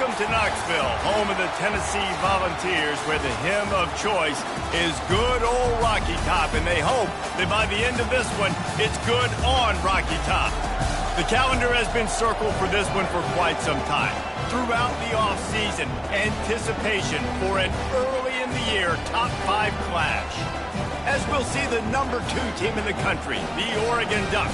Welcome to Knoxville, home of the Tennessee Volunteers, where the hymn of choice is Good Old Rocky Top, and they hope that by the end of this one, it's good on Rocky Top. The calendar has been circled for this one for quite some time. Throughout the offseason, anticipation for an early-in-the-year top 5 clash. As we'll see the number 2 team in the country, the Oregon Ducks,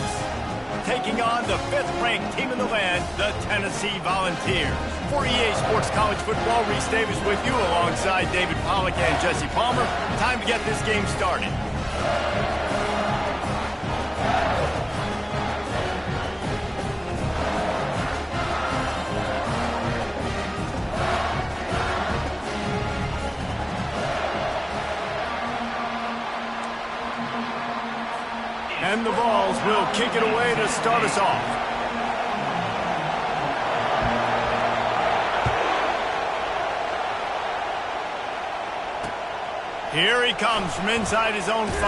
taking on the 5th-ranked team in the land, the Tennessee Volunteers. For EA Sports College Football, Reese Davis with you alongside David Pollack and Jesse Palmer. Time to get this game started. And the Vols will kick it away to start us off. Here he comes from inside his own 5.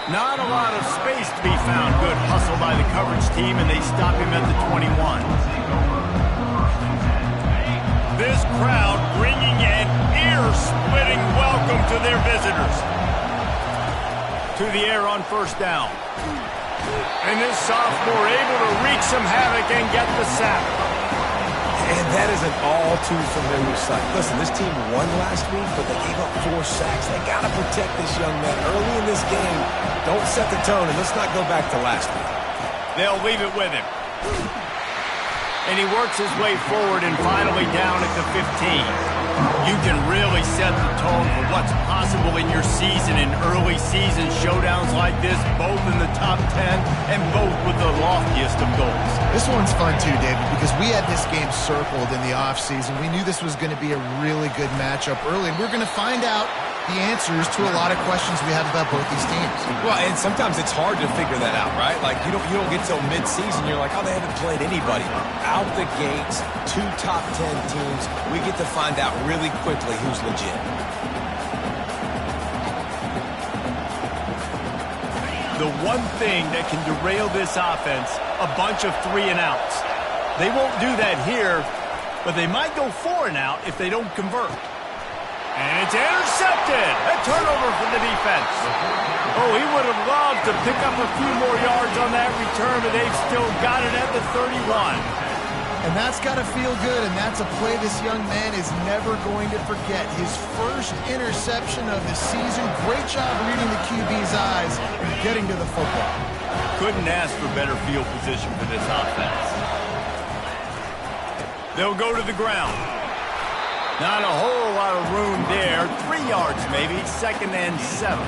Not a lot of space to be found. Good hustle by the coverage team, and they stop him at the 21. This crowd bringing an ear-splitting welcome to their visitors. To the air on first down. And this sophomore able to wreak some havoc and get the sack. And that is an all-too-familiar sight. Listen, this team won last week, but they gave up 4 sacks. They got to protect this young man early in this game. Don't set the tone, and let's not go back to last week. They'll leave it with him. And he works his way forward and finally down at the 15. You can really set the tone for what's possible in your season in early season showdowns like this, both in the top 10 and both with the loftiest of goals. This one's fun too, David, because we had this game circled in the offseason. We knew this was going to be a really good matchup early, and we're going to find out the answers to a lot of questions we have about both these teams. Well, and sometimes it's hard to figure that out, right? Like, you don't get till mid-season, you're like, oh, they haven't played anybody. Out the gates, 2 top 10 teams, we get to find out really quickly who's legit. The one thing that can derail this offense, a bunch of 3-and-outs. They won't do that here, but they might go 4-and-out if they don't convert. And it's intercepted. A turnover for the defense. Oh, he would have loved to pick up a few more yards on that return, but they've still got it at the 31. And that's got to feel good, and that's a play this young man is never going to forget. His first interception of the season. Great job reading the QB's eyes and getting to the football. Couldn't ask for better field position for this offense. They'll go to the ground. Not a whole lot of room there. 3 yards maybe, 2nd and 7.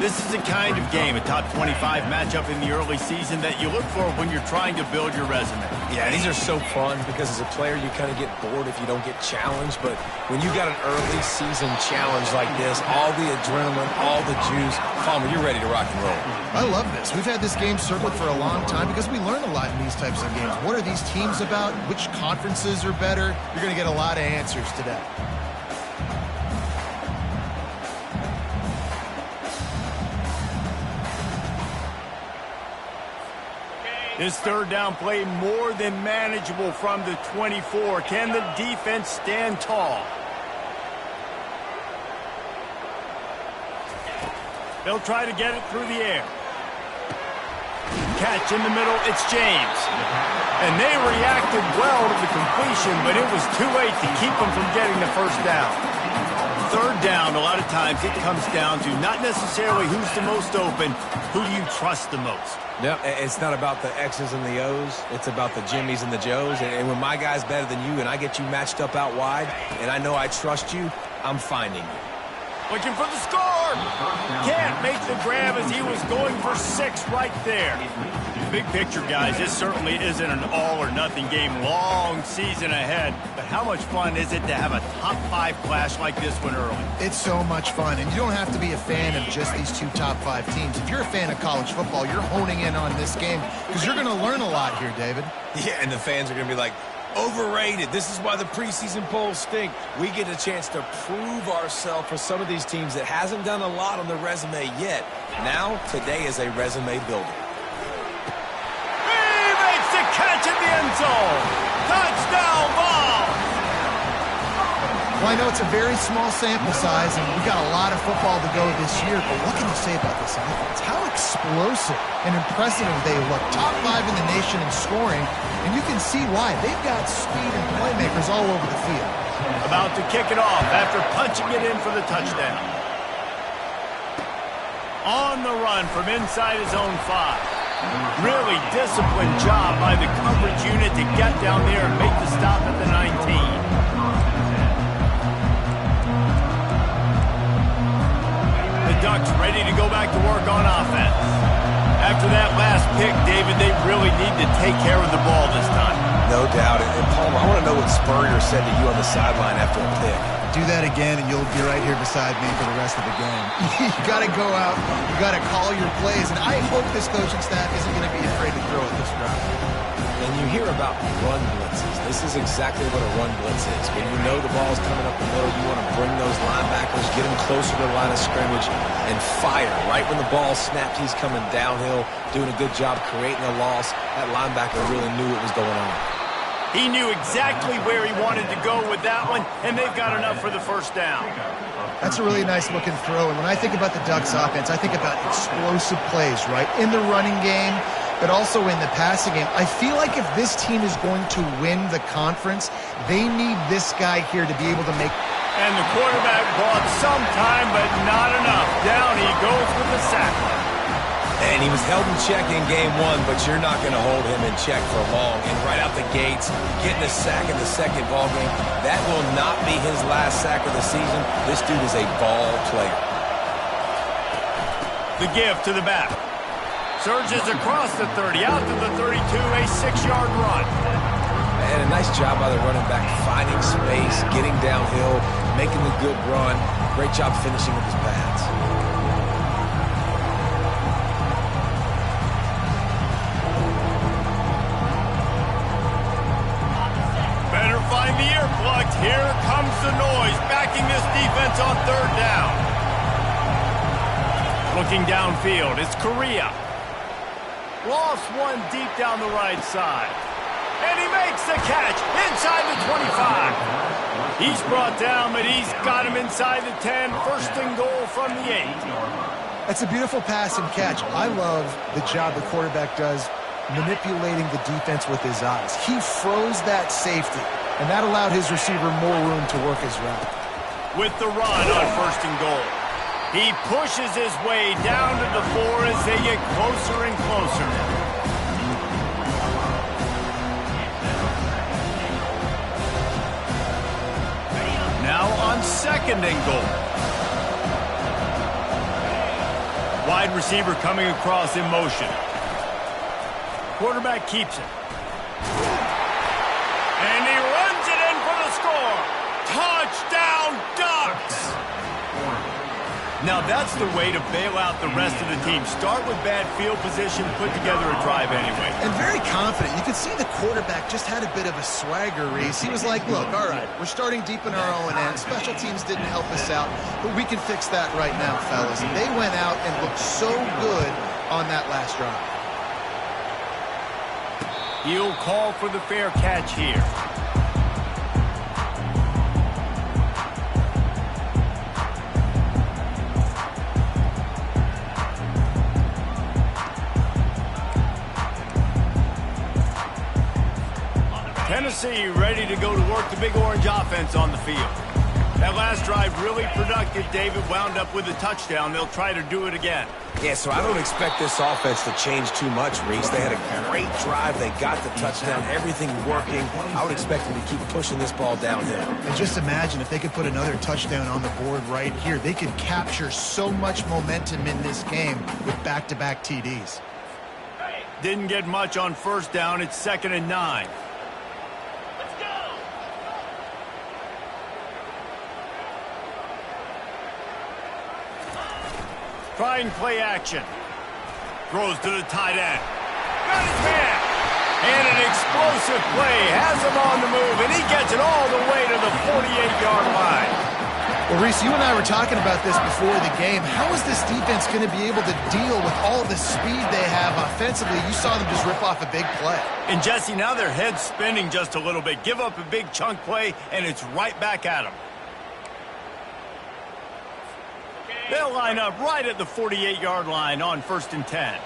This is the kind of game, a top 25 matchup in the early season that you look for when you're trying to build your resume. Yeah, these are so fun because as a player you kind of get bored if you don't get challenged, but when you got an early season challenge like this, all the adrenaline, all the juice, Palmer, you're ready to rock and roll. I love this. We've had this game circled for a long time because we learn a lot in these types of games. What are these teams about? Which conferences are better? You're going to get a lot of answers today. This third down play more than manageable from the 24. Can the defense stand tall? They'll try to get it through the air. Catch in the middle, it's James. And they reacted well to the completion, but it was too late to keep them from getting the first down. Third down, a lot of times it comes down to not necessarily who's the most open, who do you trust the most. Yep, it's not about the X's and the O's. It's about the Jimmys and the Joes. And when my guy's better than you and I get you matched up out wide and I know I trust you, I'm finding you. Looking for the score. Can't make the grab as he was going for 6 right there. Big picture, guys, this certainly isn't an all-or-nothing game. Long season ahead. But how much fun is it to have a top 5 clash like this one early? It's so much fun, and you don't have to be a fan of just these 2 top 5 teams. If you're a fan of college football, you're honing in on this game because you're going to learn a lot here, David. Yeah, and the fans are going to be like, overrated. This is why the preseason polls stink. We get a chance to prove ourselves for some of these teams that hasn't done a lot on the resume yet. Now, today is a resume builder. He makes the catch in the end zone. Touchdown, Vols! Well, I know it's a very small sample size, and we've got a lot of football to go this year, but what can you say about this offense? How explosive and impressive they look. Top 5 in the nation in scoring, and you can see why. They've got speed and playmakers all over the field. About to kick it off after punching it in for the touchdown. On the run from inside his own 5. Really disciplined job by the coverage unit to get down there and make the stop at the 19. The Ducks ready to go back to work on offense. After that last pick, David, they really need to take care of the ball this time. No doubt. And Palmer, I want to know what Spurrier said to you on the sideline after a pick. Do that again, and you'll be right here beside me for the rest of the game. You got to go out. You got to call your plays, and I hope this coaching staff isn't going to be afraid to throw it this route. And you hear about run blitzes. This is exactly what a run blitz is. When you know the ball's coming up the middle, you want to bring those linebackers, get them closer to the line of scrimmage, and fire. Right when the ball snapped, he's coming downhill, doing a good job creating a loss. That linebacker really knew what was going on. He knew exactly where he wanted to go with that one, and they've got enough for the first down. That's a really nice-looking throw, and when I think about the Ducks offense, I think about explosive plays, right? In the running game, but also in the passing game. I feel like if this team is going to win the conference, they need this guy here to be able to make... And the quarterback bought some time, but not enough. Down he goes with the sack. And he was held in check in game 1, but you're not going to hold him in check for long. And right out the gates, getting a sack in the second ball game, that will not be his last sack of the season. This dude is a ball player. The give to the back. Surges across the 30, out to the 32, a 6-yard run. And a nice job by the running back, finding space, getting downhill, making the good run. Great job finishing with his pads. Better find the earplugs. Here comes the noise, backing this defense on 3rd down. Looking downfield, it's Correa. Lost one deep down the right side. And he makes the catch inside the 25. He's brought down, but he's got him inside the 10. First and goal from the 8. That's a beautiful pass and catch. I love the job the quarterback does manipulating the defense with his eyes. He froze that safety, and that allowed his receiver more room to work his route. With the run on 1st and goal. He pushes his way down to the 4 as they get closer and closer. Now on 2nd and goal. Wide receiver coming across in motion. Quarterback keeps it. And he runs it in for the score. Touchdown, Ducks! Now that's the way to bail out the rest of the team. Start with bad field position, put together a drive anyway. And very confident. You could see the quarterback just had a bit of a swagger, Reese. He was like, look, all right, we're starting deep in our own end. Special teams didn't help us out, but we can fix that right now, fellas. And they went out and looked so good on that last drive. He'll call for the fair catch here. Tennessee ready to go to work the Big Orange offense on the field. That last drive really productive. David wound up with a touchdown. They'll try to do it again. Yeah, so I don't expect this offense to change too much, Reese. They had a great drive. They got the touchdown. Everything working. I would expect them to keep pushing this ball downhill. And just imagine if they could put another touchdown on the board right here. They could capture so much momentum in this game with back-to-back TDs. Didn't get much on 1st down. It's 2nd and 9. Trying play action. Throws to the tight end. Got his man. And an explosive play. Has him on the move, and he gets it all the way to the 48-yard line. Well, Reese, you and I were talking about this before the game. How is this defense going to be able to deal with all the speed they have offensively? You saw them just rip off a big play. And, Jesse, now their head's spinning just a little bit. Give up a big chunk play, and it's right back at them. They'll line up right at the 48-yard line on 1st and 10.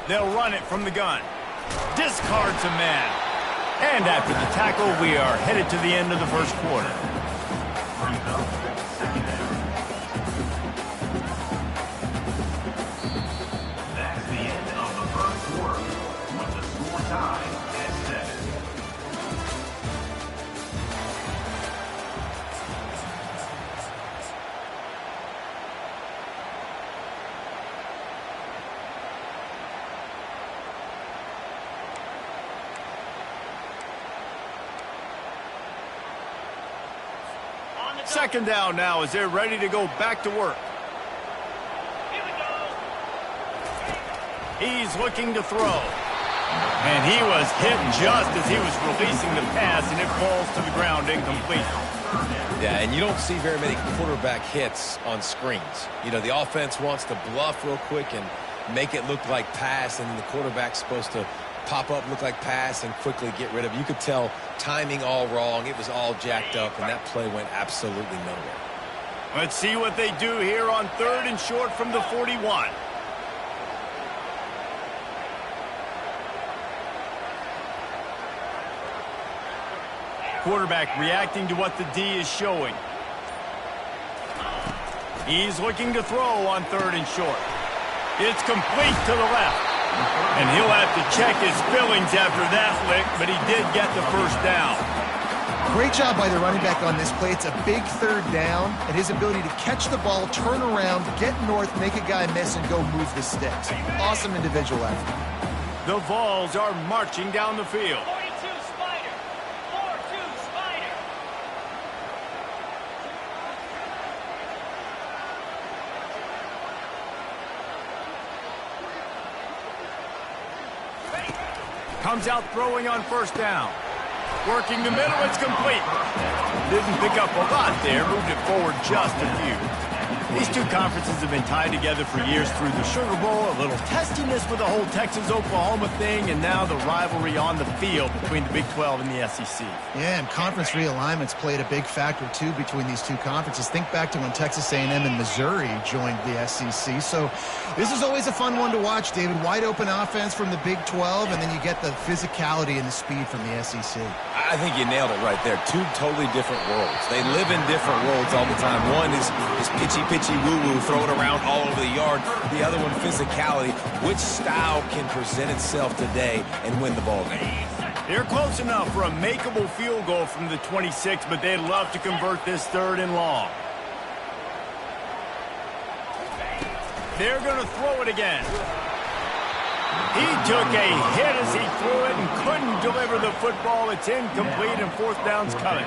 They'll run it from the gun. Discards a man. And after the tackle, we are headed to the end of the first quarter. That's the end of the first quarter with the score tied at 7. Second down now as they're ready to go back to work. He's looking to throw. And he was hit just as he was releasing the pass, and it falls to the ground incomplete. Yeah, and you don't see very many quarterback hits on screens. You know, the offense wants to bluff real quick and make it look like pass, and then the quarterback's supposed to pop up, look like pass, and quickly get rid of it. You could tell timing all wrong. It was all jacked up, and that play went absolutely nowhere. Let's see what they do here on 3rd and short from the 41. Quarterback reacting to what the D is showing. He's looking to throw on 3rd and short. It's complete to the left. And he'll have to check his feelings after that lick, but he did get the first down. Great job by the running back on this play. It's a big 3rd down, and his ability to catch the ball, turn around, get north, make a guy miss, and go move the sticks. Awesome individual effort. The Vols are marching down the field. 42 Spider. 4-2 Spider. Comes out throwing on 1st down. Working the middle, it's complete. Didn't pick up a lot there, moved it forward just a few. These two conferences have been tied together for years through the Sugar Bowl, a little testiness with the whole Texas-Oklahoma thing, and now the rivalry on the field between the Big 12 and the SEC. Yeah, and conference realignments played a big factor, too, between these two conferences. Think back to when Texas A&M and Missouri joined the SEC. So this is always a fun one to watch, David. Wide open offense from the Big 12, and then you get the physicality and the speed from the SEC. I think you nailed it right there. Two totally different worlds. They live in different worlds all the time. One is pitchy woo-woo, throw it around all over the yard. The other one, physicality. Which style can present itself today and win the ball game? They're close enough for a makeable field goal from the 26, but they'd love to convert this 3rd and long. They're going to throw it again. He took a hit as he threw it and couldn't deliver the football. It's incomplete, and 4th down's coming.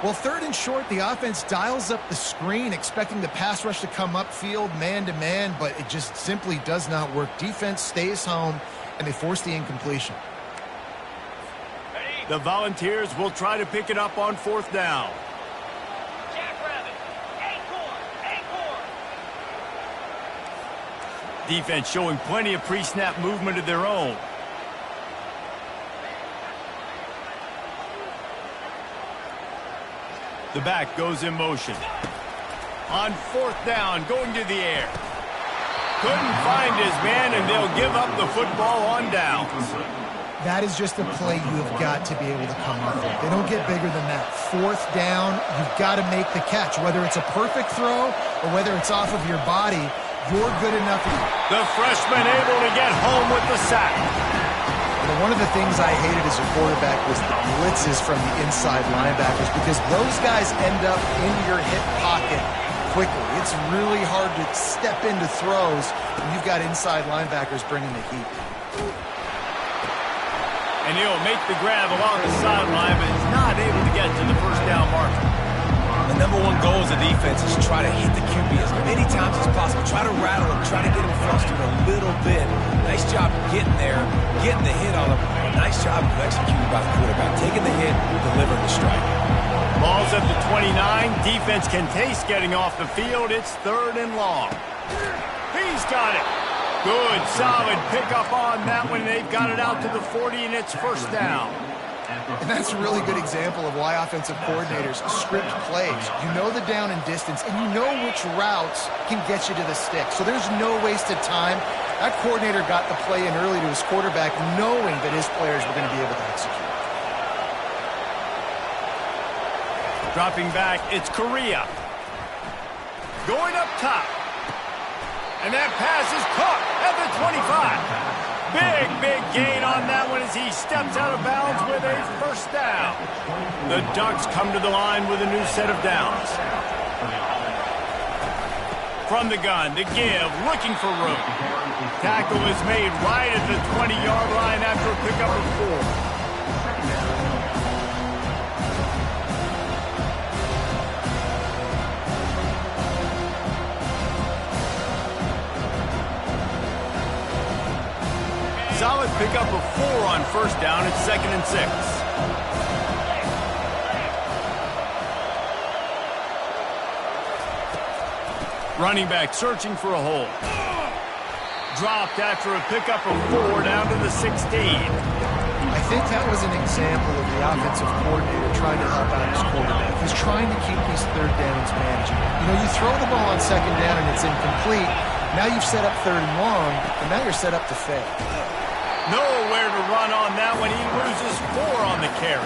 Well, 3rd and short, the offense dials up the screen, expecting the pass rush to come upfield man-to-man, but it just simply does not work. Defense stays home, and they force the incompletion. The Volunteers will try to pick it up on 4th down. Jackrabbit. Acorn. Defense showing plenty of pre-snap movement of their own. The back goes in motion. On 4th down, going to the air. Couldn't find his man, and they'll give up the football on downs. That is just a play you have got to be able to come up with. They don't get bigger than that. 4th down, you've got to make the catch. Whether it's a perfect throw or whether it's off of your body, you're good enough. The freshman able to get home with the sack. One of the things I hated as a quarterback was the blitzes from the inside linebackers, because those guys end up in your hip pocket quickly. It's really hard to step into throws when you've got inside linebackers bringing the heat. And he'll make the grab along the sideline, but is not able to get to the 1st down marker. The number one goal as a defense is try to hit the QB as many times as possible. Try to rattle him, try to get him flustered a little bit. Nice job getting there, getting the hit on him. Nice job of executing by the quarterback, taking the hit, delivering the strike. Ball's at the 29. Defense can taste getting off the field. It's 3rd and long. He's got it. Good, solid pickup on that one. They've got it out to the 40, and it's 1st down. And that's a really good example of why offensive coordinators script plays. You know the down and distance, and you know which routes can get you to the stick. So there's no wasted time. That coordinator got the play in early to his quarterback, knowing that his players were going to be able to execute. Dropping back, it's Correa. Going up top. And that pass is caught at the 25. Big gain on that one as he steps out of bounds with a first down. The Ducks come to the line with a new set of downs. From the gun, the give, looking for room. Tackle is made right at the 20-yard line after a pickup of 4. Solid pickup of 4 on first down. It's 2nd and 6. Running back searching for a hole. Dropped after a pickup of 4 down to the 16. I think that was an example of the offensive coordinator trying to help out his quarterback. He's trying to keep these third downs manageable. You know, you throw the ball on 2nd down and it's incomplete. Now you've set up 3rd and long, and now you're set up to fail. Nowhere to run on that one. He loses 4 on the carry.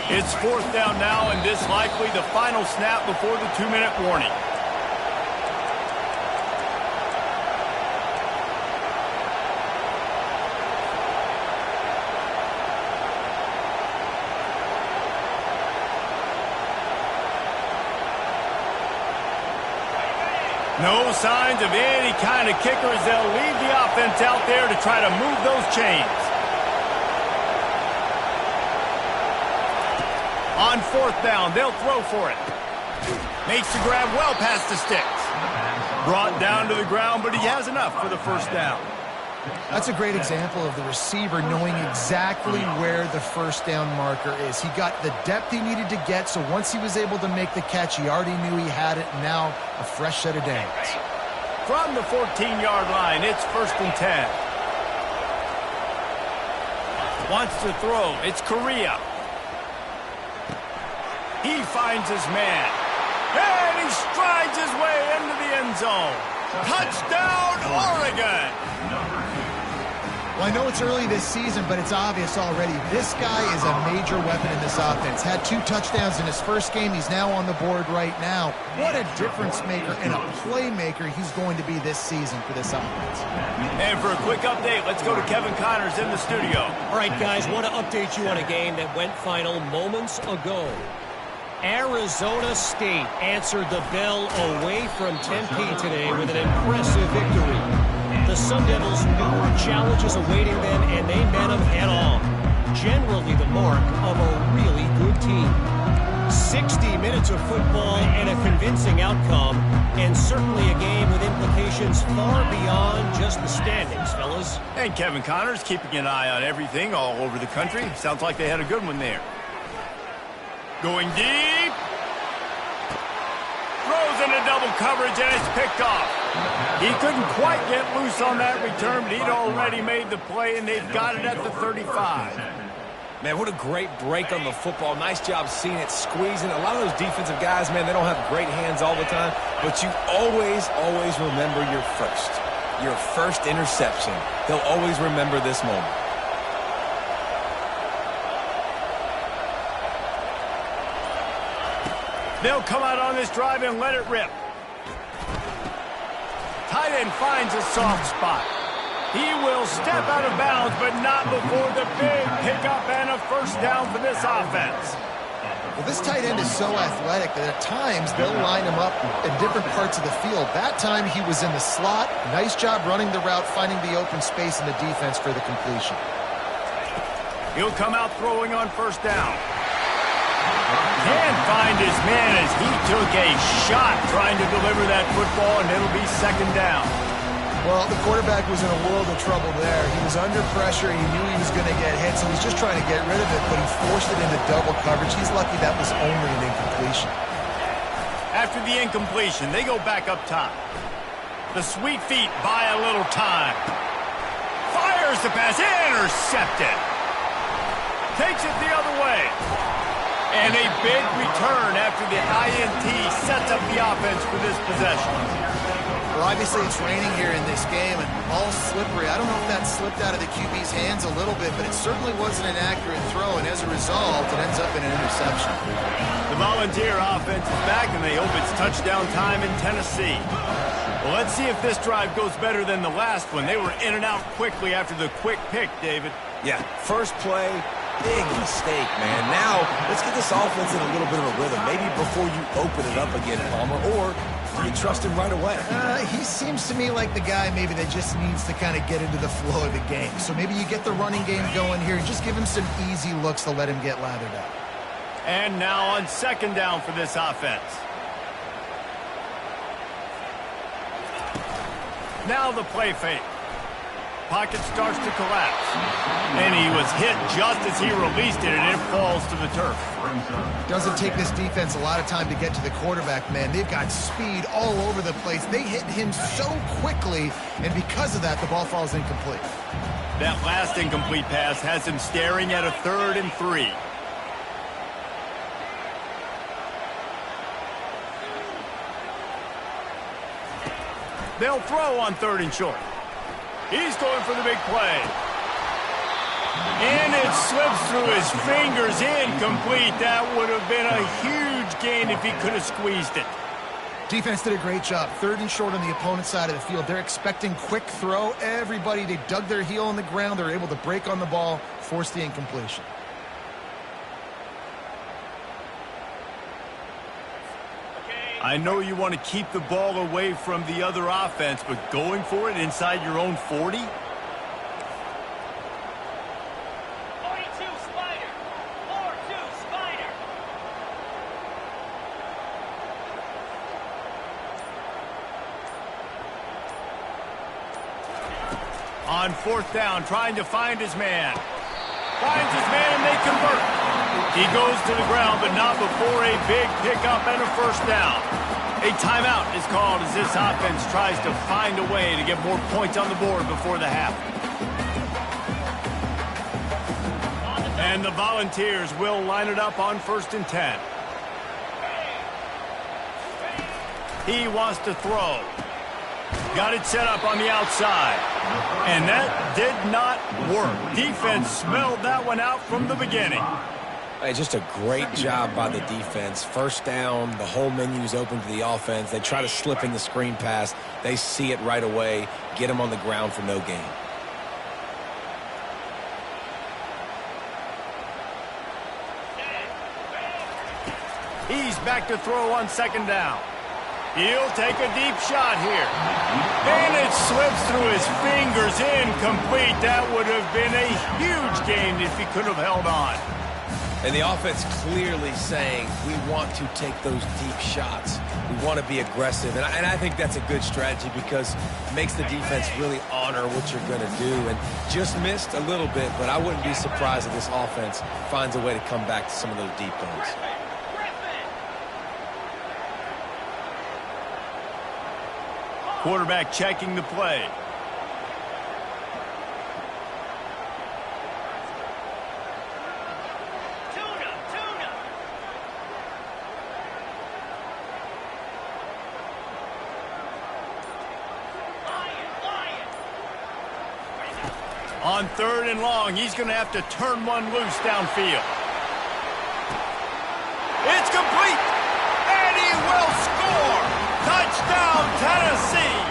It's 4th down now, and this likely the final snap before the 2-minute warning. No signs of any kind of kickers. They'll leave the offense out there to try to move those chains. On 4th down, they'll throw for it. Makes the grab well past the sticks. Brought down to the ground, but he has enough for the first down. That's a great example of the receiver knowing exactly where the first down marker is. He got the depth he needed to get, so once he was able to make the catch, he already knew he had it, and now a fresh set of downs. From the 14-yard line, it's 1st and 10. Wants to throw. It's Correa. He finds his man. And he strides his way into the end zone. Touchdown, Oregon! Well, I know it's early this season, but it's obvious already. This guy is a major weapon in this offense. Had 2 touchdowns in his first game. He's now on the board right now. What a difference maker and a playmaker he's going to be this season for this offense. And for a quick update, let's go to Kevin Connors in the studio. All right, guys, want to update you on a game that went final moments ago. Arizona State answered the bell away from Tempe today with an impressive victory. The Sun Devils knew challenges awaiting them, and they met them head-on. Generally the mark of a really good team. 60 minutes of football and a convincing outcome, and certainly a game with implications far beyond just the standings, fellas. And Kevin Connors keeping an eye on everything all over the country. Sounds like they had a good one there. Going deep. Throws into double coverage, and it's picked off. He couldn't quite get loose on that return, but he'd already made the play, and they've got it at the 35. Man, what a great break on the football. Nice job seeing it, squeezing. A lot of those defensive guys, man, they don't have great hands all the time, but you always remember your first interception. They'll always remember this moment. They'll come out on this drive and let it rip. Tight end finds a soft spot. He will step out of bounds, but not before the big pickup and a first down for this offense. Well, this tight end is so athletic that at times they'll line him up in different parts of the field. That time he was in the slot. Nice job running the route, finding the open space in the defense for the completion. He'll come out throwing on first down. Can't find his man as he took a shot trying to deliver that football, and it'll be 2nd down. Well, the quarterback was in a world of trouble there. He was under pressure. He knew he was going to get hit, so he was just trying to get rid of it, but he forced it into double coverage. He's lucky that was only an incompletion. After the incompletion, they go back up top. The sweet feet buy a little time. Fires the pass, intercepted. Takes it the other way. And a big return after the INT sets up the offense for this possession. Well, obviously it's raining here in this game, and all slippery. I don't know if that slipped out of the QB's hands a little bit, but it certainly wasn't an accurate throw, and as a result, it ends up in an interception. The Volunteer offense is back, and they hope it's touchdown time in Tennessee. Well, let's see if this drive goes better than the last one. They were in and out quickly after the quick pick, David. Yeah, first play, big mistake, man. Now, let's get this offense in a little bit of a rhythm. Maybe before you open it up again, Palmer, or do you trust him right away? He seems to me like the guy maybe that just needs to kind of get into the flow of the game. So maybe you get the running game going here and just give him some easy looks to let him get lathered up. And now on second down for this offense. Now the play fake. Pocket starts to collapse. And he was hit just as he released it, and it falls to the turf. Doesn't take this defense a lot of time to get to the quarterback, man. They've got speed all over the place. They hit him so quickly, and because of that, the ball falls incomplete. That last incomplete pass has him staring at a 3rd and 3. They'll throw on 3rd and short. He's going for the big play. And it slips through his fingers, incomplete. That would have been a huge gain if he could have squeezed it. Defense did a great job. 3rd and short on the opponent's side of the field. They're expecting quick throw. Everybody, they dug their heel on the ground. They're able to break on the ball, force the incompletion. I know you want to keep the ball away from the other offense, but going for it inside your own 40? 42 Spider. 4-2 Spider. On 4th down, trying to find his man. Finds his man, and they convert. He goes to the ground, but not before a big pickup and a 1st down. A timeout is called as this offense tries to find a way to get more points on the board before the half. And the Volunteers will line it up on 1st and 10. He wants to throw. Got it set up on the outside. And that did not work. Defense smelled that one out from the beginning. Hey, just a great job by the defense. 1st down, the whole menu is open to the offense. They try to slip in the screen pass. They see it right away, get him on the ground for no gain. He's back to throw on 2nd down. He'll take a deep shot here. And it slips through his fingers, incomplete. That would have been a huge gain if he could have held on. And the offense clearly saying, we want to take those deep shots. We want to be aggressive. And I think that's a good strategy because it makes the defense really honor what you're going to do. And just missed a little bit, but I wouldn't be surprised if this offense finds a way to come back to some of those deep ones. Quarterback checking the play. On 3rd and long, he's going to have to turn one loose downfield. It's complete, and he will score. Touchdown, Tennessee.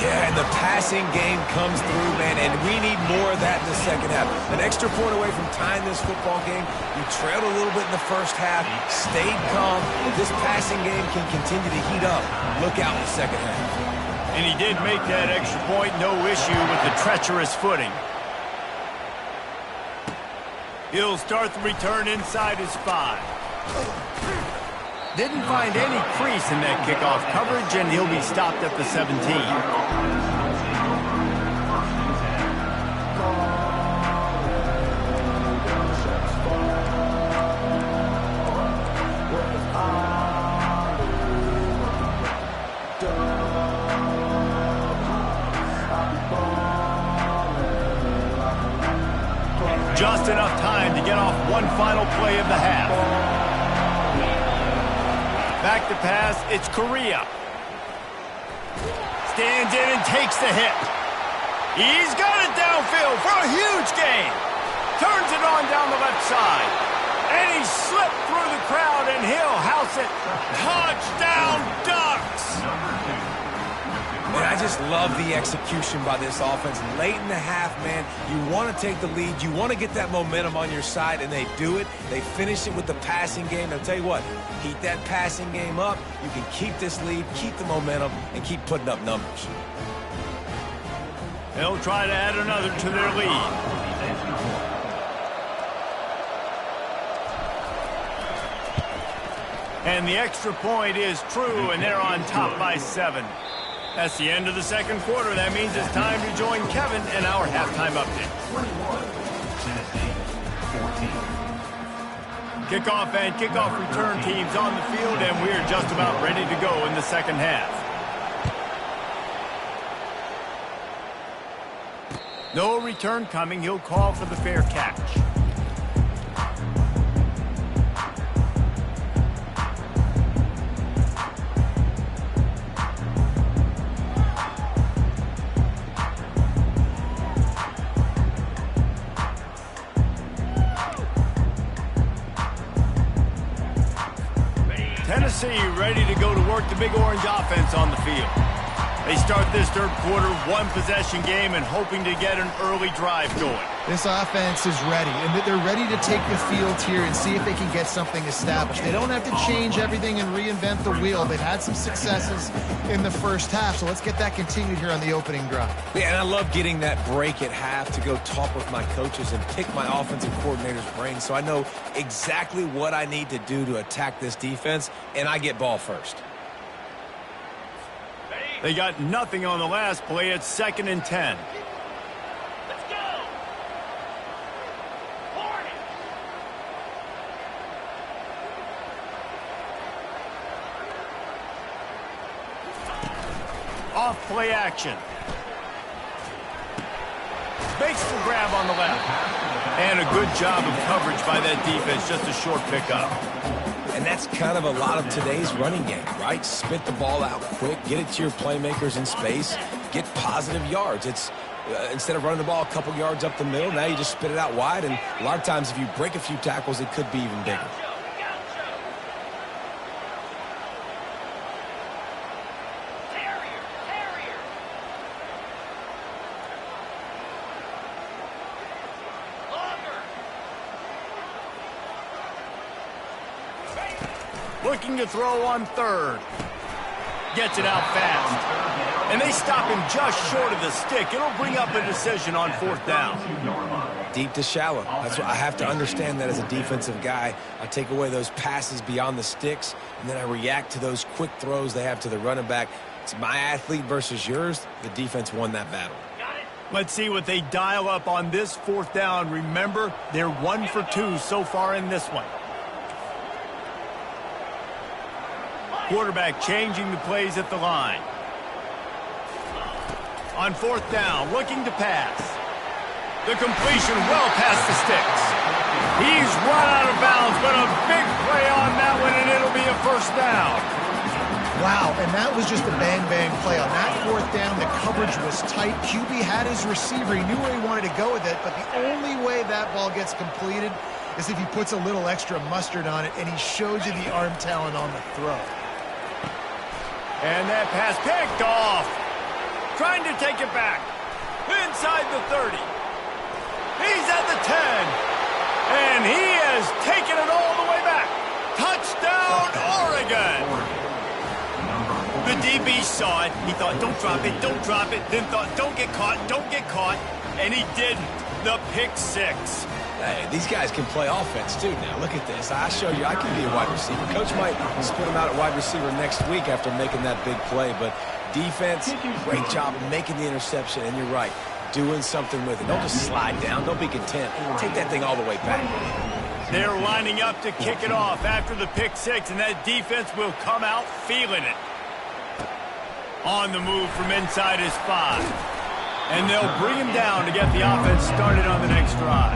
Yeah, and the passing game comes through, man, and we need more of that in the second half. An extra point away from tying this football game. You trailed a little bit in the first half, stayed calm. This passing game can continue to heat up. Look out in the second half. And he did make that extra point, no issue with the treacherous footing. He'll start the return inside his 5. Didn't find any crease in that kickoff coverage, and he'll be stopped at the 17. Just enough time to get off one final play of the half. Back to pass, it's Correa. Stands in and takes the hit. He's got it downfield for a huge gain. Turns it on down the left side. And he slipped through the crowd, and he'll house it. Touchdown, Ducks! Man, I just love the execution by this offense. Late in the half, man, you want to take the lead. You want to get that momentum on your side, and they do it. They finish it with the passing game. I'll tell you what, keep that passing game up. You can keep this lead, keep the momentum, and keep putting up numbers. They'll try to add another to their lead. And the extra point is true, and they're on top by 7. That's the end of the second quarter. That means it's time to join Kevin in our halftime update. 21, Tennessee, 14. Kickoff and kickoff return teams on the field, and we're just about ready to go in the second half. No return coming. He'll call for the fair catch. Tennessee ready to go to work the Big Orange offense on the field. They start this third quarter one-possession game and hoping to get an early drive going. This offense is ready, and they're ready to take the field here and see if they can get something established. They don't have to change everything and reinvent the wheel. They've had some successes in the first half, so let's get that continued here on the opening drive. Yeah, and I love getting that break at half to go talk with my coaches and pick my offensive coordinator's brain so I know exactly what I need to do to attack this defense, and I get ball first. They got nothing on the last play. It's 2nd and 10. Let's go! Hornet! Off play action. Makes the grab on the left. And a good job of coverage by that defense. Just a short pickup. And that's kind of a lot of today's running game, right? Spit the ball out quick, get it to your playmakers in space, get positive yards. It's instead of running the ball a couple yards up the middle, now you just spit it out wide, and a lot of times if you break a few tackles, it could be even bigger. Looking to throw on third. Gets it out fast. And they stop him just short of the stick. It'll bring up a decision on 4th down. Deep to shallow. That's what I have to understand that as a defensive guy. I take away those passes beyond the sticks, and then I react to those quick throws they have to the running back. It's my athlete versus yours. The defense won that battle. Let's see what they dial up on this 4th down. Remember, they're 1 for 2 so far in this one. Quarterback changing the plays at the line. On 4th down, looking to pass. The completion well past the sticks. He's run out of bounds, but a big play on that one, and it'll be a 1st down. Wow, and that was just a bang-bang play. On that 4th down, the coverage was tight. QB had his receiver. He knew where he wanted to go with it, but the only way that ball gets completed is if he puts a little extra mustard on it, and he shows you the arm talent on the throw. And that pass picked off. Trying to take it back. Inside the 30. He's at the 10. And he has taken it all the way back. Touchdown, Oregon. The DB saw it. He thought, don't drop it, don't drop it. Then thought, don't get caught, don't get caught. And he didn't. The pick 6. Hey, these guys can play offense, too, now. Look at this. I show you I can be a wide receiver. Coach might split him out at wide receiver next week after making that big play. But defense, great job of making the interception. And you're right, doing something with it. Don't just slide down. Don't be content. Take that thing all the way back. They're lining up to kick it off after the pick 6, and that defense will come out feeling it. On the move from inside his 5. And they'll bring him down to get the offense started on the next drive.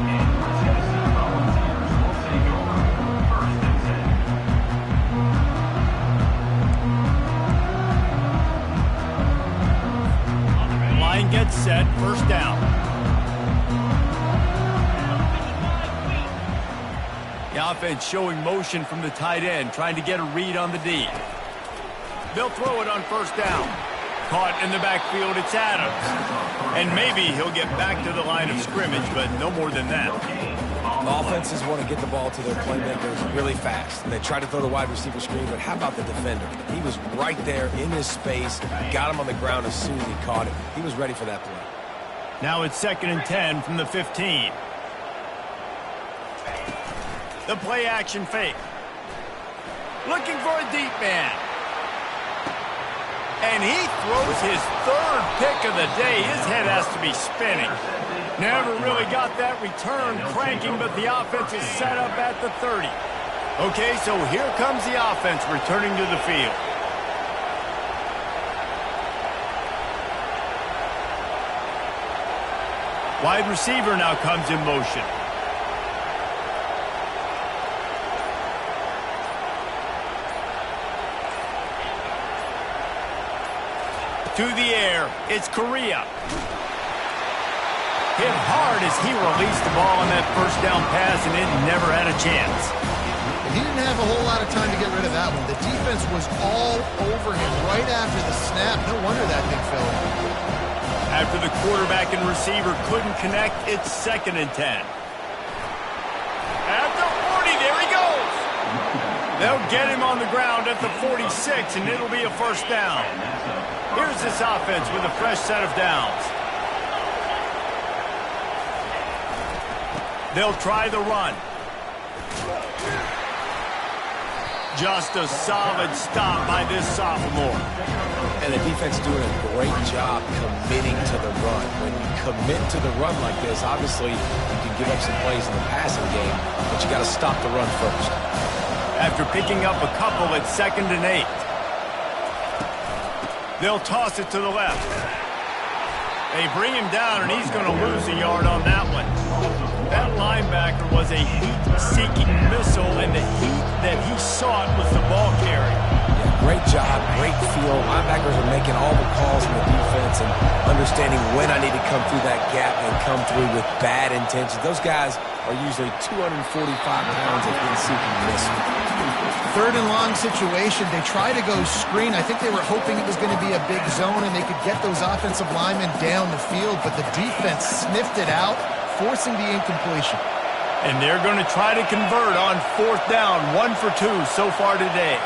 gets set, first down. The offense showing motion from the tight end, trying to get a read on the D. They'll throw it on first down. Caught in the backfield, it's Adams. And maybe he'll get back to the line of scrimmage, but no more than that. Offenses want to get the ball to their playmakers really fast. And they try to throw the wide receiver screen, but how about the defender? He was right there in his space, got him on the ground as soon as he caught it. He was ready for that play. Now it's 2nd and 10 from the 15. The play action fake. Looking for a deep man. And he throws his 3rd pick of the day. His head has to be spinning. Never really got that return cranking, but the offense is set up at the 30. Okay, so here comes the offense returning to the field. Wide receiver now comes in motion. To the air, it's Correa. Hit hard as he released the ball on that first down pass, and it never had a chance. He didn't have a whole lot of time to get rid of that one. The defense was all over him right after the snap. No wonder that thing fell. After the quarterback and receiver couldn't connect, it's 2nd and 10. At the 40, there he goes. They'll get him on the ground at the 46, and it'll be a first down. Here's this offense with a fresh set of downs. They'll try the run. Just a solid stop by this sophomore. And the defense doing a great job committing to the run. When you commit to the run like this, obviously you can give up some plays in the passing game, but you got to stop the run first. After picking up a couple at 2nd and 8. They'll toss it to the left. They bring him down, and he's going to lose a yard on that one. That linebacker was a heat-seeking missile, and the heat that he sought was the ball carrier. Yeah, great job, great feel. Linebackers are making all the calls in the defense and understanding when I need to come through that gap and come through with bad intentions. Those guys are usually 245 pounds of in-seeking missile. 3rd and long situation. They try to go screen. I think they were hoping it was going to be a big zone and they could get those offensive linemen down the field, but the defense sniffed it out, forcing the incompletion. And they're going to try to convert on 4th down, 1 for 2 so far today.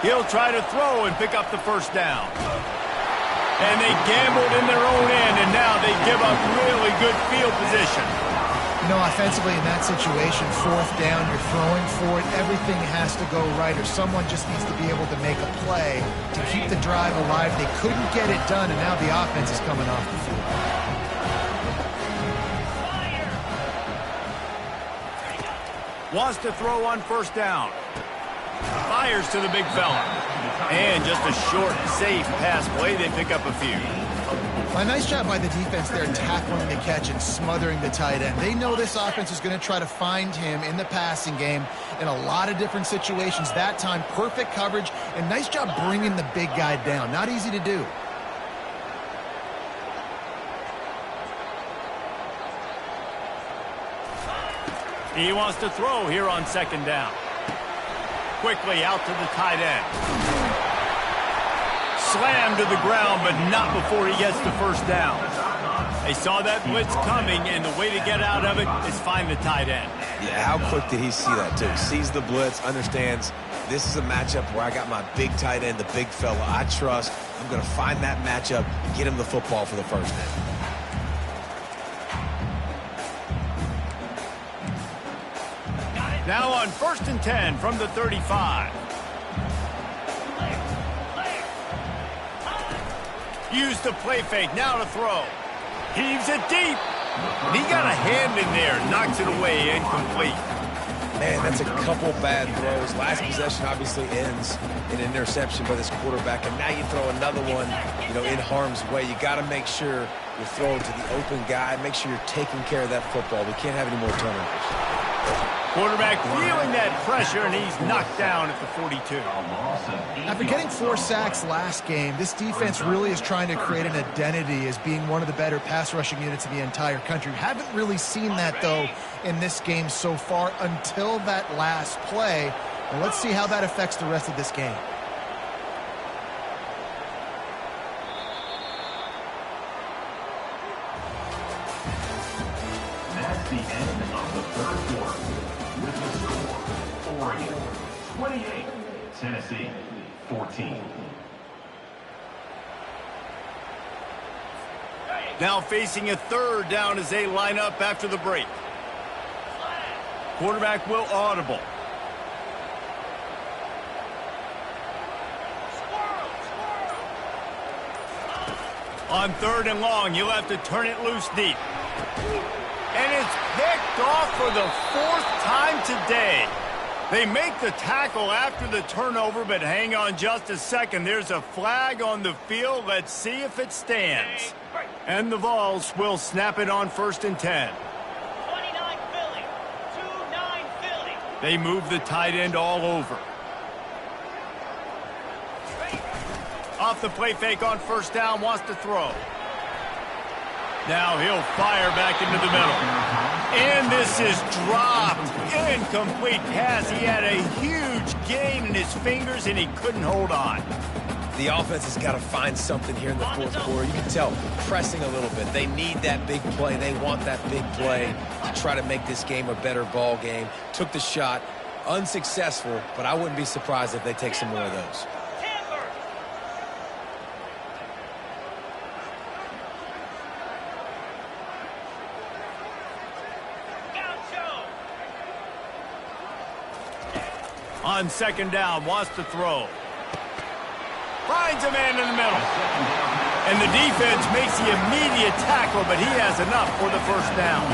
He'll try to throw and pick up the first down. And they gambled in their own end, and now they give up really good field position. You know, offensively in that situation, 4th down, you're throwing for it. Everything has to go right, or someone just needs to be able to make a play to keep the drive alive. They couldn't get it done, and now the offense is coming off the field. Wants to throw on first down. Fires to the big fella. And just a short, safe pass play. They pick up a few. A nice job by the defense there tackling the catch and smothering the tight end. They know this offense is going to try to find him in the passing game in a lot of different situations. That time, perfect coverage, and nice job bringing the big guy down. Not easy to do. He wants to throw here on 2nd down. Quickly out to the tight end. Slammed to the ground, but not before he gets the first down. They saw that blitz coming, and the way to get out of it is find the tight end. Yeah, how quick did he see that, too? Sees the blitz, understands this is a matchup where I got my big tight end, the big fella I trust. I'm going to find that matchup, get him the football for the first down. Now on 1st and 10 from the 35. Use the play fake, now to throw. Heaves it deep. And he got a hand in there, knocks it away, incomplete. Man, that's a couple bad throws. Last possession obviously ends in an interception by this quarterback, and now you throw another one, in harm's way. You got to make sure you're throwing to the open guy. Make sure you're taking care of that football. We can't have any more turnovers. Quarterback feeling that pressure, and he's knocked down at the 42. After getting 4 sacks last game, this defense really is trying to create an identity as being one of the better pass rushing units in the entire country. Haven't really seen that, though, in this game so far until that last play. And let's see how that affects the rest of this game. That's the end of the third quarter. With the score, Oregon 28, Tennessee 14. Now facing a third down as they line up after the break. Quarterback will audible. On 3rd and long, you'll have to turn it loose deep. And it's picked off for the 4th time today. They make the tackle after the turnover, but hang on just a second. There's a flag on the field. Let's see if it stands. And the Vols will snap it on 1st and 10. 29 Philly. 2-9 Philly. They move the tight end all over. Off the play fake on 1st down, wants to throw. Now he'll fire back into the middle. And this is dropped. Incomplete pass. He had a huge gain in his fingers, and he couldn't hold on. The offense has got to find something here in the 4th quarter. You can tell, pressing a little bit. They need that big play. They want that big play to try to make this game a better ball game. Took the shot. Unsuccessful, but I wouldn't be surprised if they take some more of those. On 2nd down, wants to throw. Finds a man in the middle. And the defense makes the immediate tackle, but he has enough for the 1st down.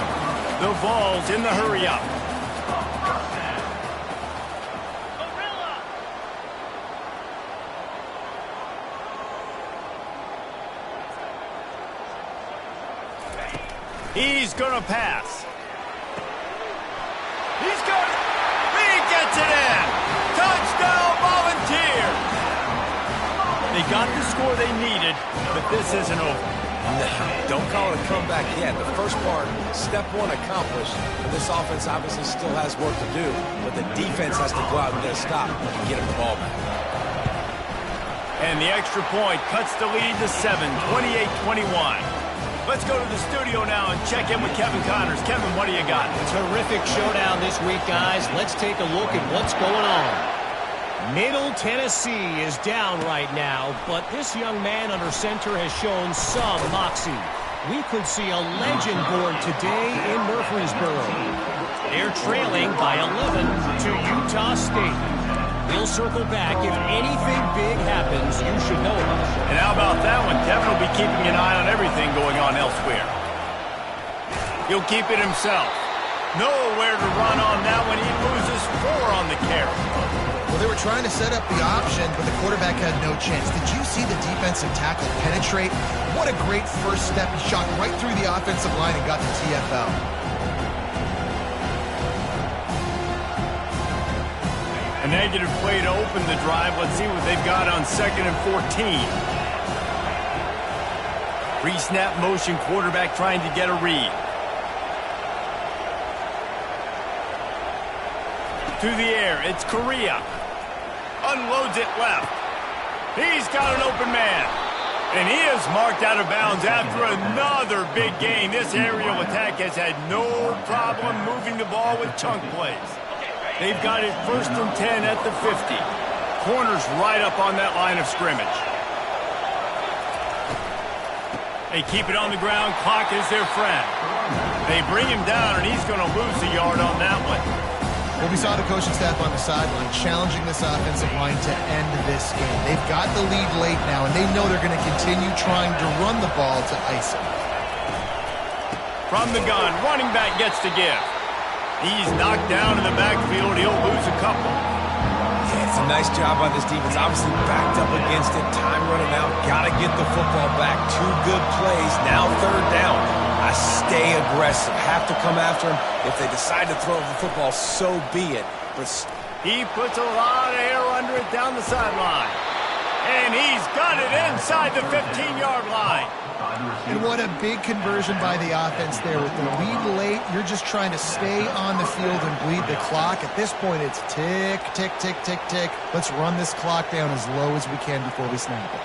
The Vols in the hurry up. He's going to pass. He's got it. He gets it in. Touchdown, Volunteers. They got the score they needed, but this isn't over. No, don't call it a comeback yet. The first part, step 1 accomplished. And this offense obviously still has work to do, but the defense has to go out and get a stop and get him the ball back. And the extra point cuts the lead to 7, 28-21. Let's go to the studio now and check in with Kevin Connors. Kevin, what do you got? Terrific showdown this week, guys. Let's take a look at what's going on. Middle Tennessee is down right now, but this young man under center has shown some moxie. We could see a legend born today in Murfreesboro. They're trailing by 11 to Utah State. We'll circle back. If anything big happens, you should know about it. And how about that one? Kevin will be keeping an eye on everything going on elsewhere. He'll keep it himself. Nowhere to run on that one. He loses 4 on the carry. Well, they were trying to set up the option, but the quarterback had no chance. Did you see the defensive tackle penetrate? What a great first step. He shot right through the offensive line and got the TFL. A negative play to open the drive. Let's see what they've got on 2nd and 14. Pre-snap motion, quarterback trying to get a read. To the air, it's Correa. Unloads it left. He's got an open man. And he is marked out of bounds after another big gain. This aerial attack has had no problem moving the ball with chunk plays. They've got it 1st and 10 at the 50. Corners right up on that line of scrimmage. They keep it on the ground. Clock is their friend. They bring him down, and he's going to lose a yard on that one. Well, we saw the coaching staff on the sideline challenging this offensive line to end this game. They've got the lead late now, and they know they're going to continue trying to run the ball to ice it. From the gun, running back gets to give. He's knocked down in the backfield. He'll lose a couple. Yeah, it's a nice job by this defense. Obviously backed up against it. Time running out. Got to get the football back. 2 good plays. Now 3rd down. I stay aggressive. Have to come after him. If they decide to throw the football, so be it. But he puts a lot of air under it down the sideline. And he's got it inside the 15-yard line. And what a big conversion by the offense there. With the lead late, you're just trying to stay on the field and bleed the clock. At this point, it's tick, tick, tick, tick, tick. Let's run this clock down as low as we can before we snap it.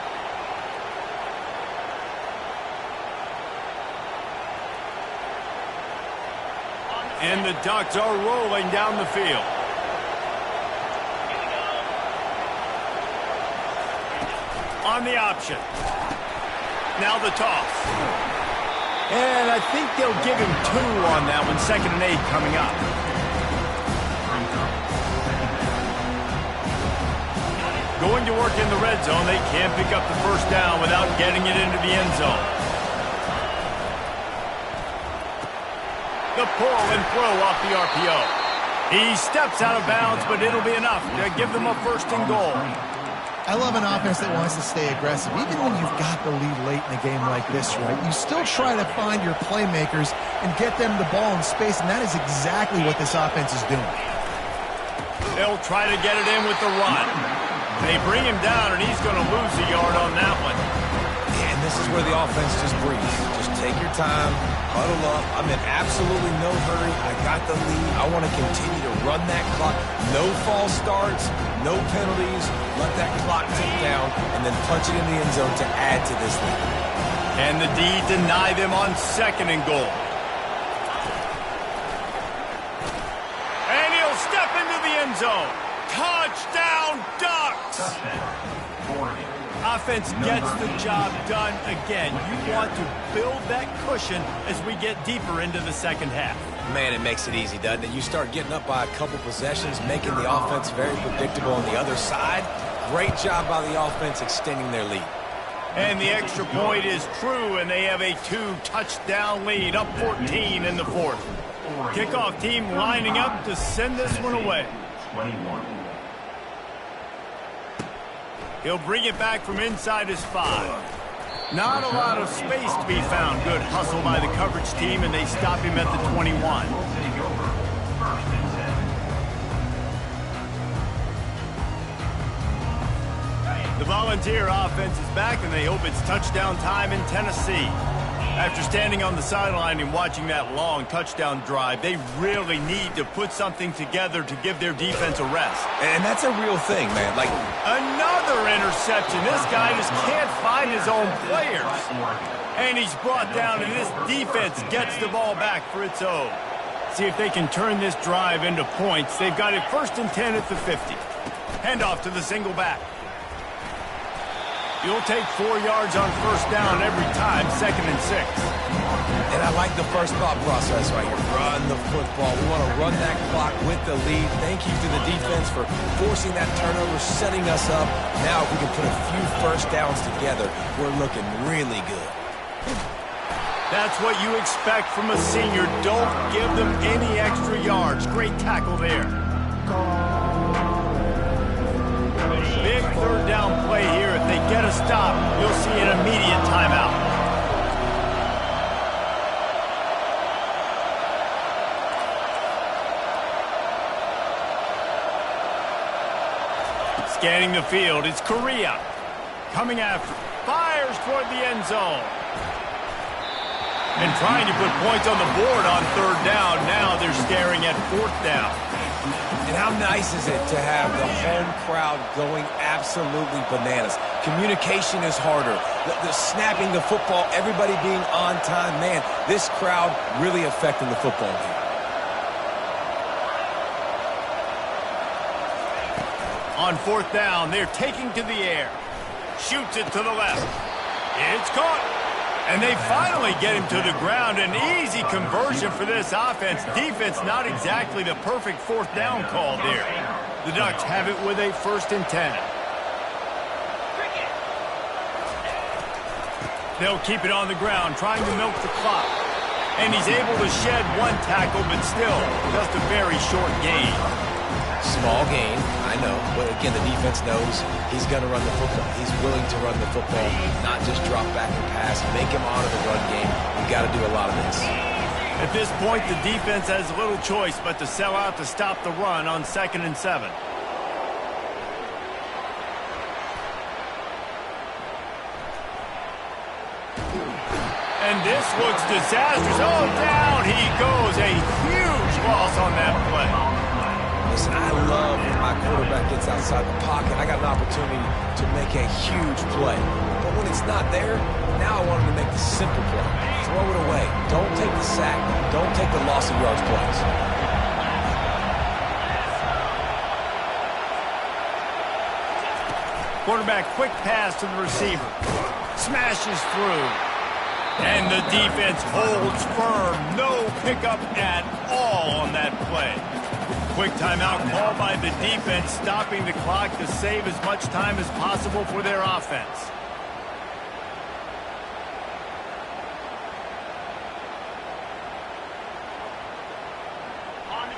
And the Ducks are rolling down the field. On the option. Now the toss. And I think they'll give him 2 on that one. 2nd and 8 coming up. Going to work in the red zone. They can't pick up the 1st down without getting it into the end zone. The pull and throw off the RPO. He steps out of bounds, but it'll be enough to give them a 1st and goal. I love an offense that wants to stay aggressive. Even when you've got the lead late in a game like this, right, you still try to find your playmakers and get them the ball in space, and that is exactly what this offense is doing. They'll try to get it in with the run. They bring him down, and he's going to lose a yard on that one. And this is where the offense just breathes. Just take your time, huddle up. I'm in absolutely no hurry. I got the lead. I want to continue to run that clock. No false starts, no penalties. Let that clock tick down, and then punch it in the end zone to add to this lead. And the D deny them on 2nd and goal. And he'll step into the end zone. Touchdown, Ducks! Offense gets the job done again. You want to build that cushion as we get deeper into the 2nd half. Man, it makes it easy, doesn't it? You start getting up by a couple possessions, making the offense very predictable on the other side. Great job by the offense extending their lead. And the extra point is true, and they have a 2-touchdown lead, up 14 in the 4th. Kickoff team lining up to send this one away. 21. He'll bring it back from inside his 5. Not a lot of space to be found. Good hustle by the coverage team, and they stop him at the 21. We'll take over 1st and 10. The Volunteer offense is back, and they hope it's touchdown time in Tennessee. After standing on the sideline and watching that long touchdown drive, they really need to put something together to give their defense a rest. And that's a real thing, man. Like, another interception. This guy just can't find his own players. And he's brought down, and this defense gets the ball back for its own. See if they can turn this drive into points. They've got it 1st and 10 at the 50. Handoff to the single back. You'll take 4 yards on 1st down every time, 2nd and 6. And I like the first thought process right here. Run the football. We want to run that clock with the lead. Thank you to the defense for forcing that turnover, setting us up. Now if we can put a few 1st downs together, we're looking really good. That's what you expect from a senior. Don't give them any extra yards. Great tackle there. Big 3rd down play here. If they get a stop, you'll see an immediate timeout. Scanning the field, it's Correa. Coming after, fires toward the end zone. And trying to put points on the board on 3rd down. Now they're staring at 4th down. And how nice is it to have the home crowd going absolutely bananas? Communication is harder. The snapping the football, everybody being on time. Man, this crowd really affecting the football game. On 4th down, they're taking to the air. Shoots it to the left. It's caught. And they finally get him to the ground. An easy conversion for this offense. Defense not exactly the perfect 4th down call there. The Ducks have it with a 1st and 10. They'll keep it on the ground, trying to milk the clock. And he's able to shed one tackle, but still just a very short gain. Small gain, I know. But again, the defense knows he's going to run the football. He's willing to run the football, not just drop back and pass. Make him honor the run game. We've got to do a lot of this. At this point, the defense has little choice but to sell out to stop the run on 2nd and 7. And this looks disastrous. Oh, down he goes. A huge loss on that play. Listen, I love when my quarterback gets outside the pocket. I got an opportunity to make a huge play. But when it's not there, now I want him to make the simple play. Throw it away. Don't take the sack. Don't take the loss of yards plays. Quarterback, quick pass to the receiver. Smashes through. And the defense holds firm. No pickup at all on that play. Quick timeout called by the defense, stopping the clock to save as much time as possible for their offense.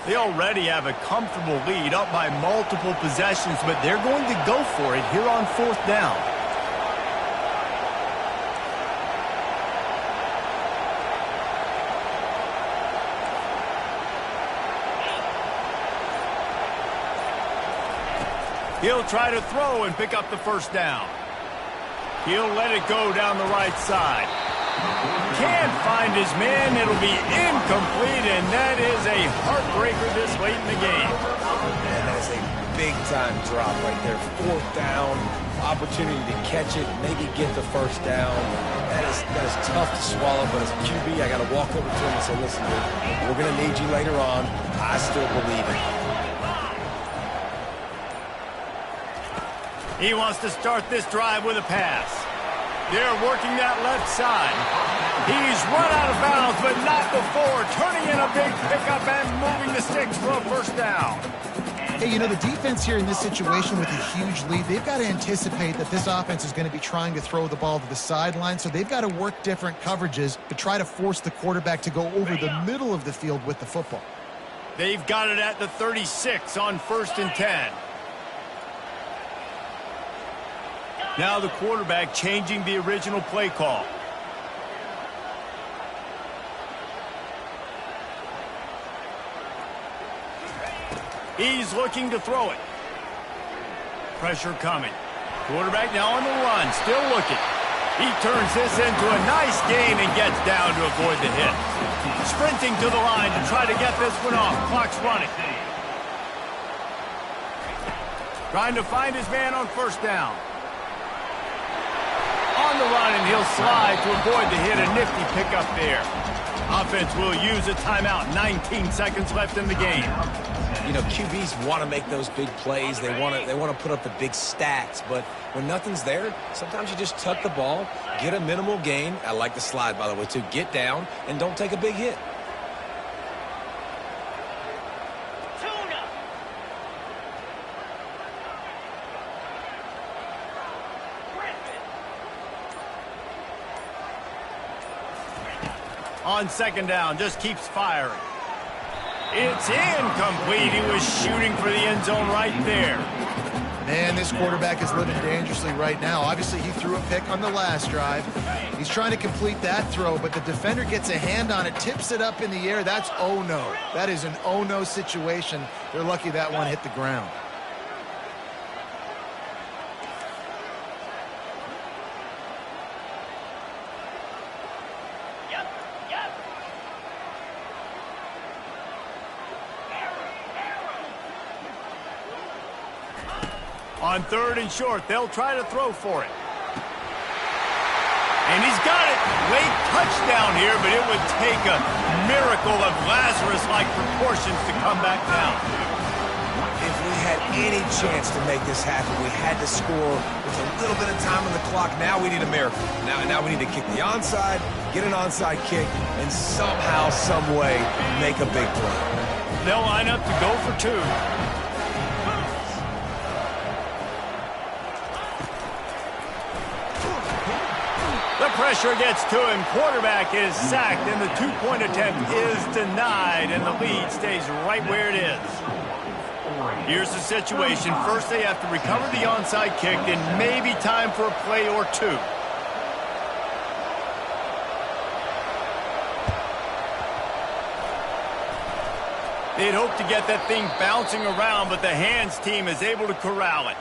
They already have a comfortable lead, up by multiple possessions, but they're going to go for it here on 4th down. He'll try to throw and pick up the 1st down. He'll let it go down the right side. Can't find his man. It'll be incomplete, and that is a heartbreaker this late in the game. And that is a big-time drop right there. 4th down, opportunity to catch it, maybe get the 1st down. That is tough to swallow, but as a QB, I got to walk over to him and say, listen, dude, we're going to need you later on. I still believe it. He wants to start this drive with a pass. They're working that left side. He's run out of bounds, but not before turning in a big pickup and moving the sticks for a 1st down. Hey, you know, the defense here in this situation with a huge lead, they've got to anticipate that this offense is going to be trying to throw the ball to the sideline, so they've got to work different coverages to try to force the quarterback to go over the middle of the field with the football. They've got it at the 36 on 1st and 10. Now the quarterback changing the original play call. He's looking to throw it. Pressure coming. Quarterback now on the run, still looking. He turns this into a nice gain and gets down to avoid the hit. Sprinting to the line to try to get this one off. Clock's running. Trying to find his man on 1st down. On the run, and he'll slide to avoid the hit. A nifty pickup there. Offense will use a timeout. 19 seconds left in the game. You know, QBs want to make those big plays. They want to put up the big stats. But when nothing's there, sometimes you just tuck the ball, get a minimal gain. I like the slide, by the way, too. Get down and don't take a big hit. On 2nd down, just keeps firing. It's incomplete. He was shooting for the end zone right there. Man, this quarterback is living dangerously right now. Obviously, he threw a pick on the last drive. He's trying to complete that throw, but the defender gets a hand on it, tips it up in the air. That's oh-no. That is an oh-no situation. They're lucky that one hit the ground. On 3rd and short, they'll try to throw for it. And he's got it. Late touchdown here, but it would take a miracle of Lazarus-like proportions to come back down. If we had any chance to make this happen, we had to score with a little bit of time on the clock. Now we need a miracle. Now we need to kick the onside, get an onside kick, and somehow, some way, make a big play. They'll line up to go for 2. The pressure gets to him. Quarterback is sacked, and the two-point attempt is denied, and the lead stays right where it is. Here's the situation. First, they have to recover the onside kick, then maybe time for a play or two. They'd hope to get that thing bouncing around, but the hands team is able to corral it.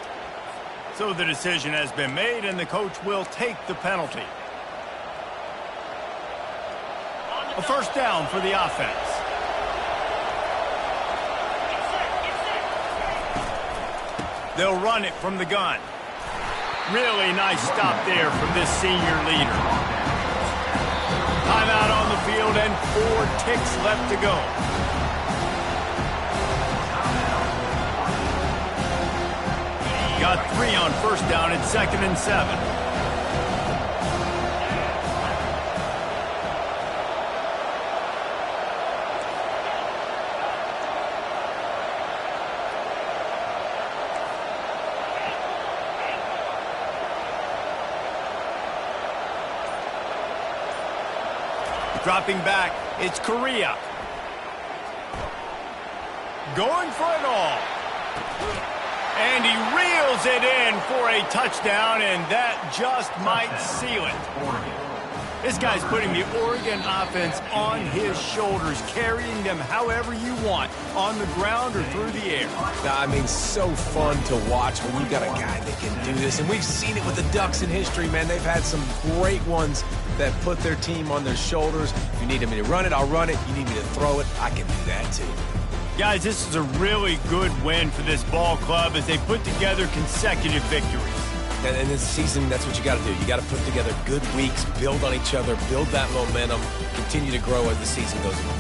So the decision has been made, and the coach will take the penalty. A first down for the offense. They'll run it from the gun. Really nice stop there from this senior leader. Timeout on the field and 4 ticks left to go. Got 3 on first down at 2nd and 7. Dropping back, it's Correa. Going for it all. And he reels it in for a touchdown, and that just might seal it. This guy's putting the Oregon offense on his shoulders, carrying them however you want, on the ground or through the air. I mean, so fun to watch when you've got a guy that can do this. And we've seen it with the Ducks in history, man. They've had some great ones that put their team on their shoulders. If you need me to run it, I'll run it. You need me to throw it, I can do that too. Guys, this is a really good win for this ball club as they put together consecutive victories. And in this season, that's what you got to do. You got to put together good weeks, build on each other, build that momentum, continue to grow as the season goes on.